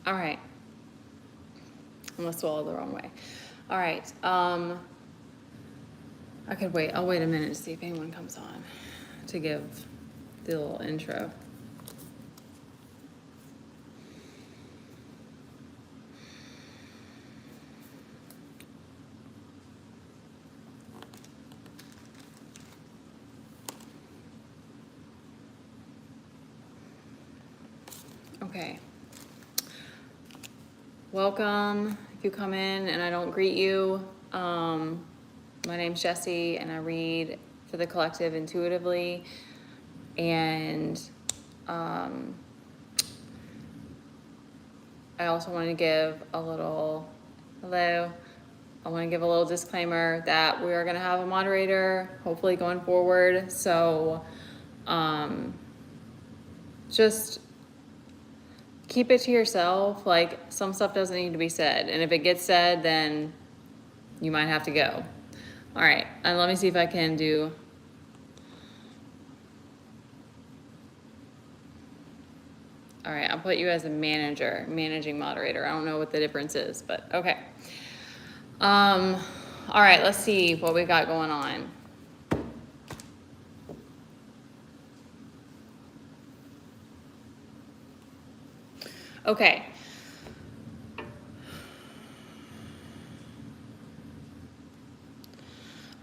All right. Unless swallow the wrong way. All right. I could wait. I'll wait a minute to see if anyone comes on to give the little intro. Okay. Welcome. If you come in and I don't greet you, my name's Jessie and I read for the collective intuitively. And I also want to give a little, hello, I want to give a little disclaimer that we are going to have a moderator, hopefully going forward. So just keep it to yourself. Like, some stuff doesn't need to be said. And if it gets said, then you might have to go. All right. And let me see if I can do. All right. I'll put you as a managing moderator. I don't know what the difference is, but okay. All right. Let's see what we got going on. Okay.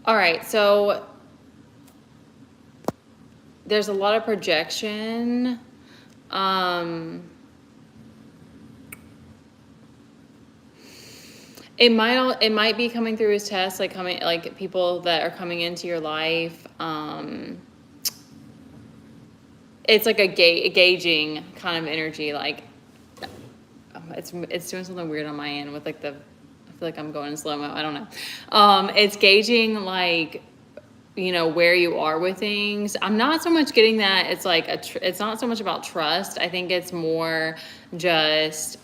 All right, so there's a lot of projection. It might be coming through his test, like people that are coming into your life. It's like a gauging kind of energy, like it's doing something weird on my end with like I feel like I'm going in slow-mo. I don't know. It's gauging like, you know, where you are with things. I'm not so much getting that it's like it's not so much about trust. I think it's more just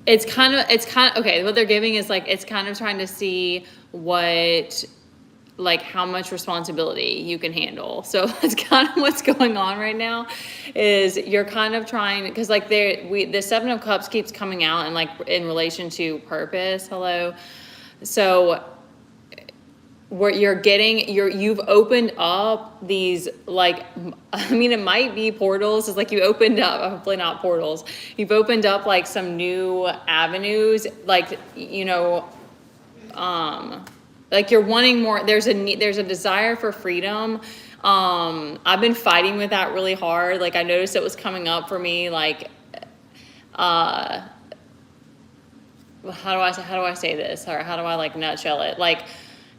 it's kind of okay, what they're giving is like it's kind of trying to see what, like, how much responsibility you can handle. So that's kind of what's going on right now, is you're kind of trying, because like the Seven of Cups keeps coming out and like in relation to purpose. Hello. So where you've opened up these, like, I mean, it might be portals. It's like you opened up, hopefully not portals. You've opened up like some new avenues, like, you know, like you're wanting more. There's a desire for freedom. I've been fighting with that really hard. Like, I noticed it was coming up for me, like, how do I say this, or how do I like nutshell it? Like,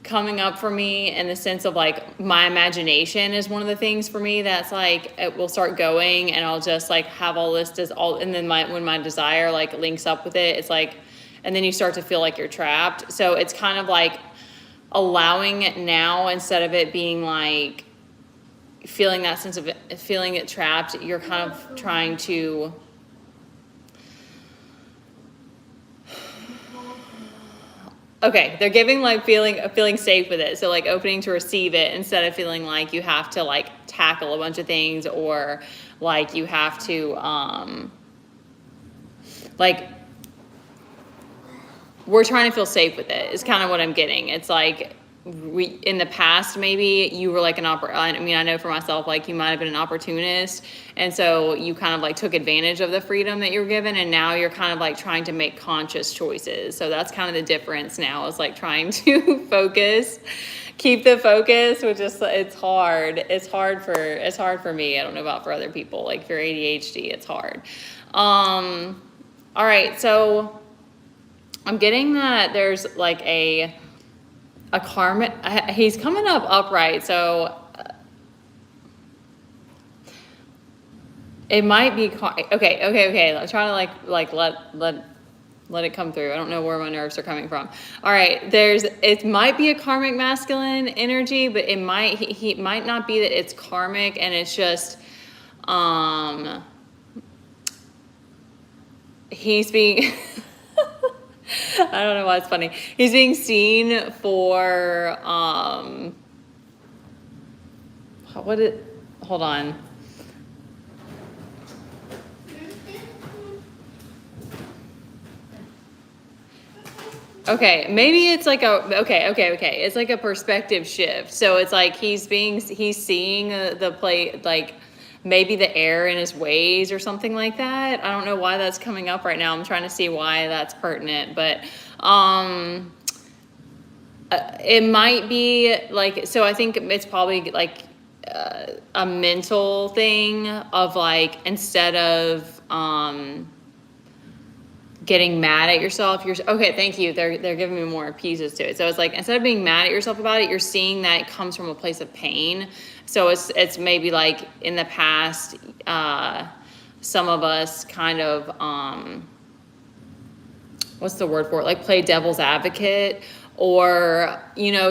coming up for me in the sense of like my imagination is one of the things for me that's like it will start going, and I'll just like have all this and then when my desire like links up with it, it's like, and then you start to feel like you're trapped. So it's kind of like allowing it now, instead of it being like feeling that sense of feeling it trapped. You're kind of trying to okay, they're giving like feeling safe with it. So like opening to receive it, instead of feeling like you have to like tackle a bunch of things, or like you have to like, we're trying to feel safe with it is kind of what I'm getting. It's like in the past, maybe you were like I mean, I know for myself, like you might have been an opportunist, and so you kind of like took advantage of the freedom that you were given, and now you're kind of like trying to make conscious choices. So that's kind of the difference now, is like trying to keep the focus, which is, it's hard. It's hard for me. I don't know about for other people. Like, for ADHD, it's hard. All right, so I'm getting that there's like a karmic, he's coming up upright, so it might be okay. I'm trying to like let it come through. I don't know where my nerves are coming from. All right, it might be a karmic masculine energy, but it might not be that it's karmic, and it's just he's being I don't know why it's funny. He's being seen for hold on. Okay, maybe it's like okay. It's like a perspective shift. So it's like he's seeing the play, like maybe the error in his ways or something like that. I don't know why that's coming up right now. I'm trying to see why that's pertinent, but it might be like, so I think it's probably like a mental thing of like, instead of getting mad at yourself, okay, thank you, they're giving me more pieces to it. So it's like, instead of being mad at yourself about it, you're seeing that it comes from a place of pain. So it's maybe like in the past, some of us kind of what's the word for it, like play devil's advocate, or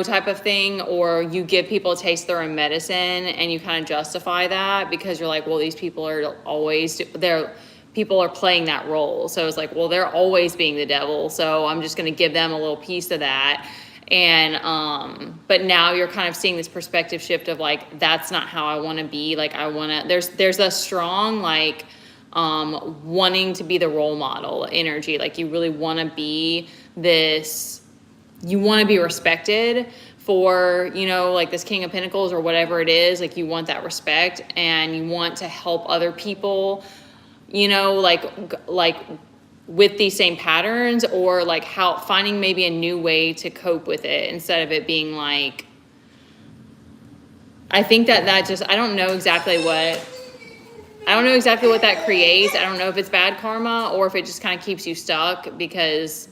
type of thing, or you give people a taste of their own medicine and you kind of justify that because you're like, well, these people are always people are playing that role. So it's like, well, they're always being the devil, so I'm just going to give them a little piece of that. And but now you're kind of seeing this perspective shift of like, that's not how I want to be. Like, I want to, there's a strong like wanting to be the role model energy. Like, you really want to be this, you want to be respected for, like this King of Pentacles or whatever it is. Like, you want that respect and you want to help other people, like with these same patterns, or like how finding maybe a new way to cope with it instead of it being like, I think that just, I don't know exactly what that creates. I don't know if it's bad karma or if it just kind of keeps you stuck, because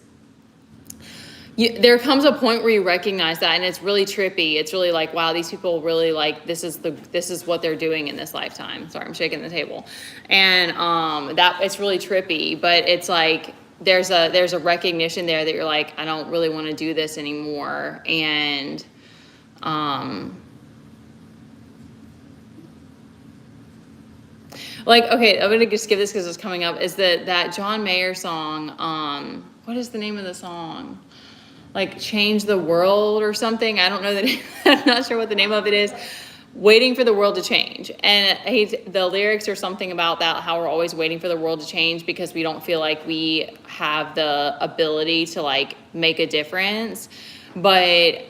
there comes a point where you recognize that, and it's really trippy. It's really like, wow, these people really like, this is what they're doing in this lifetime. Sorry, I'm shaking the table. And that it's really trippy, but it's like there's a recognition there that you're like, I don't really want to do this anymore. And like, okay, I'm gonna just give this because it's coming up, is that John Mayer song, what is the name of the song? Like Change the World or something. I don't know the name. I'm not sure what the name of it is. Waiting for the world to change. And the lyrics are something about that, how we're always waiting for the world to change because we don't feel like we have the ability to like make a difference. But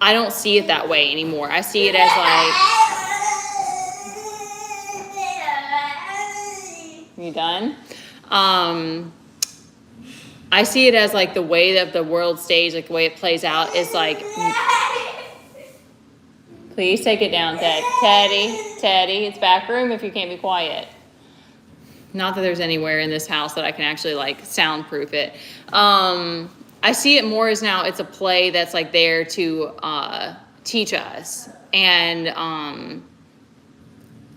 I don't see it that way anymore. I see it as like, you done? I see it as like the way that the world stage, like the way it plays out is like, please take it down, Teddy, it's back room if you can't be quiet. Not that there's anywhere in this house that I can actually like soundproof it. I see it more as now it's a play that's like there to teach us. And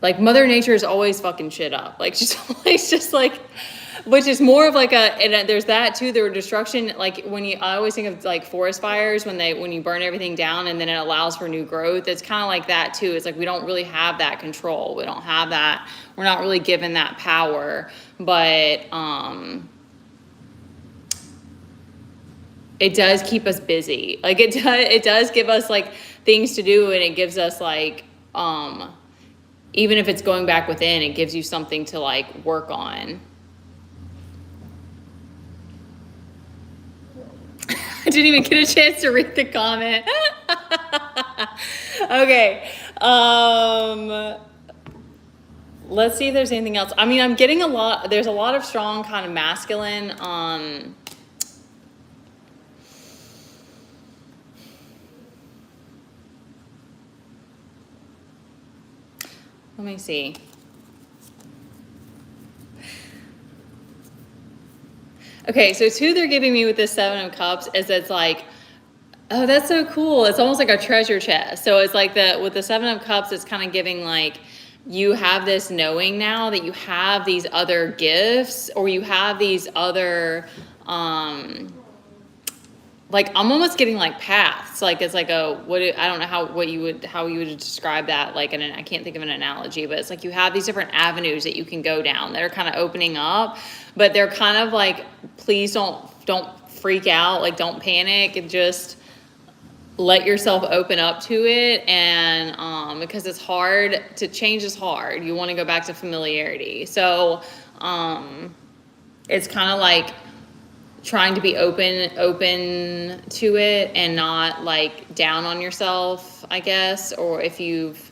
like Mother Nature is always fucking shit up. Like she's always just like, which is more of like and there's that too, the destruction. Like I always think of like forest fires when you burn everything down and then it allows for new growth. It's kind of like that too. It's like we don't really have that control. We don't have that. We're not really given that power. But it does keep us busy. Like it does give us like things to do, and it gives us like even if it's going back within, it gives you something to like work on. I didn't even get a chance to read the comment. Okay. Let's see if there's anything else. I mean, I'm getting there's a lot of strong kind of masculine, let me see. Okay, so two they're giving me with this Seven of Cups is it's like, oh, that's so cool. It's almost like a treasure chest. So it's like with the Seven of Cups, it's kind of giving like, you have this knowing now that you have these other gifts, or you have these other, like I'm almost getting like paths. Like it's like I don't know how you would describe that. Like, I can't think of an analogy, but it's like you have these different avenues that you can go down that are kind of opening up, but they're kind of like, please don't freak out. Like, don't panic, and just let yourself open up to it. And because it's hard to change, is hard. You want to go back to familiarity. So it's kind of like trying to be open to it and not like down on yourself, I guess. Or if you've,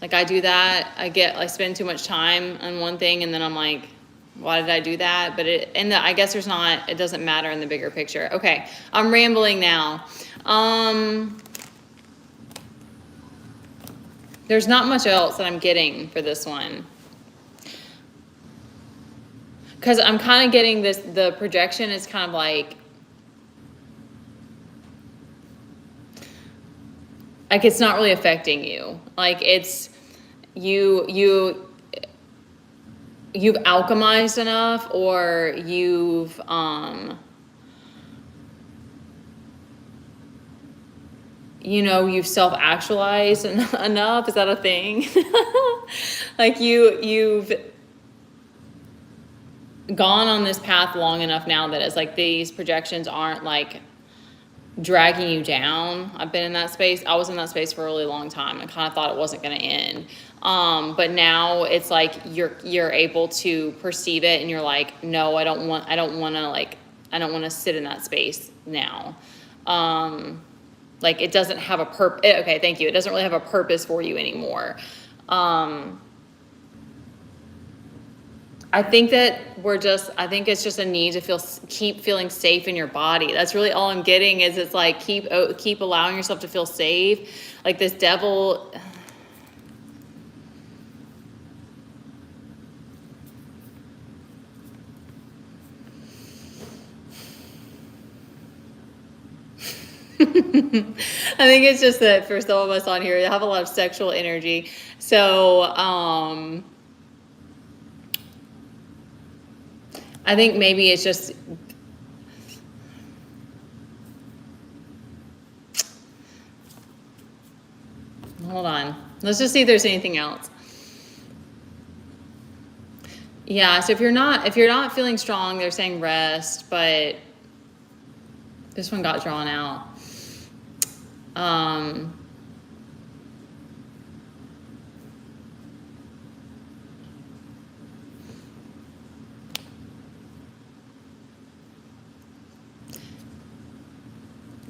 like, I do that, I spend too much time on one thing and then I'm like, why did I do that? But I guess it doesn't matter in the bigger picture. Okay, I'm rambling now. There's not much else that I'm getting for this one. Because I'm kind of getting this, the projection is kind of like it's not really affecting you. Like it's, you've alchemized enough, or you've, you've self-actualized enough. Is that a thing? Like you've gone on this path long enough now that it's like these projections aren't like dragging you down. I've been in that space. I was in that space for a really long time. I kind of thought it wasn't going to end. But now it's like you're able to perceive it, and you're like, no, I don't want to sit in that space now. Like it doesn't have a purpose. Okay, thank you. It doesn't really have a purpose for you anymore. I think it's just a need to keep feeling safe in your body. That's really all I'm getting, is it's like, keep allowing yourself to feel safe. Like this devil. I think it's just that for some of us on here, they have a lot of sexual energy. So, I think maybe it's just, hold on. Let's just see if there's anything else. Yeah, so if you're not feeling strong, they're saying rest, but this one got drawn out.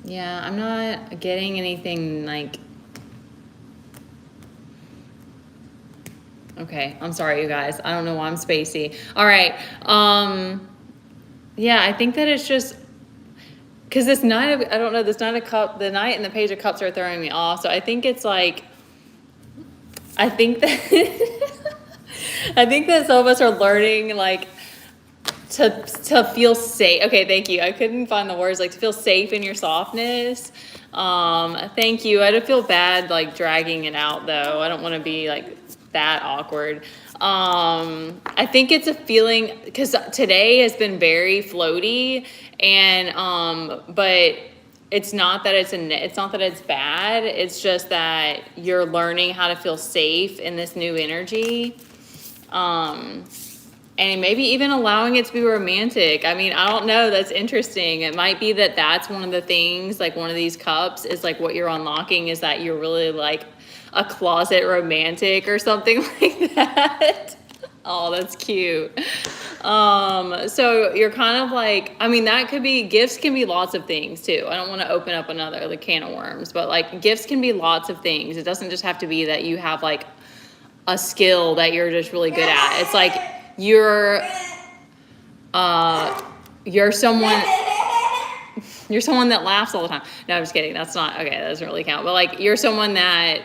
Yeah, I'm not getting anything like, okay, I'm sorry, you guys. I don't know why I'm spacey. All right. Yeah, I think that it's just, because this Knight of, I don't know, this Knight of Cups, the Knight and the Page of Cups are throwing me off. So I think it's like, I think that, I think that some of us are learning like to feel safe. Okay, thank you. I couldn't find the words, like to feel safe in your softness. Thank you. I don't feel bad like dragging it out though. I don't want to be like that awkward. I think it's a feeling, because today has been very floaty, and but it's not that it's bad. It's just that you're learning how to feel safe in this new energy. And maybe even allowing it to be romantic. I mean, I don't know. That's interesting. It might be that that's one of the things, like one of these cups is like what you're unlocking, is that you're really like a closet romantic or something like that. Oh, that's cute. So you're kind of like, I mean, that could be, gifts can be lots of things too. I don't want to open up another like can of worms, but like gifts can be lots of things. It doesn't just have to be that you have like a skill that you're just really good at. It's like you're someone that laughs all the time. No, I'm just kidding. That's not, okay, that doesn't really count. But like you're someone that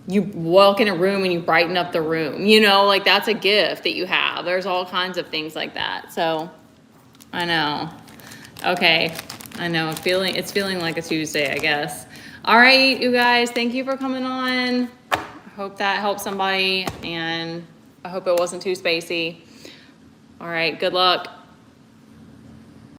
you walk in a room and you brighten up the room, like that's a gift that you have. There's all kinds of things like that. So I know. Okay. I know. It's feeling like a Tuesday, I guess. All right, you guys, thank you for coming on. I hope that helped somebody, and I hope it wasn't too spacey. All right, good luck.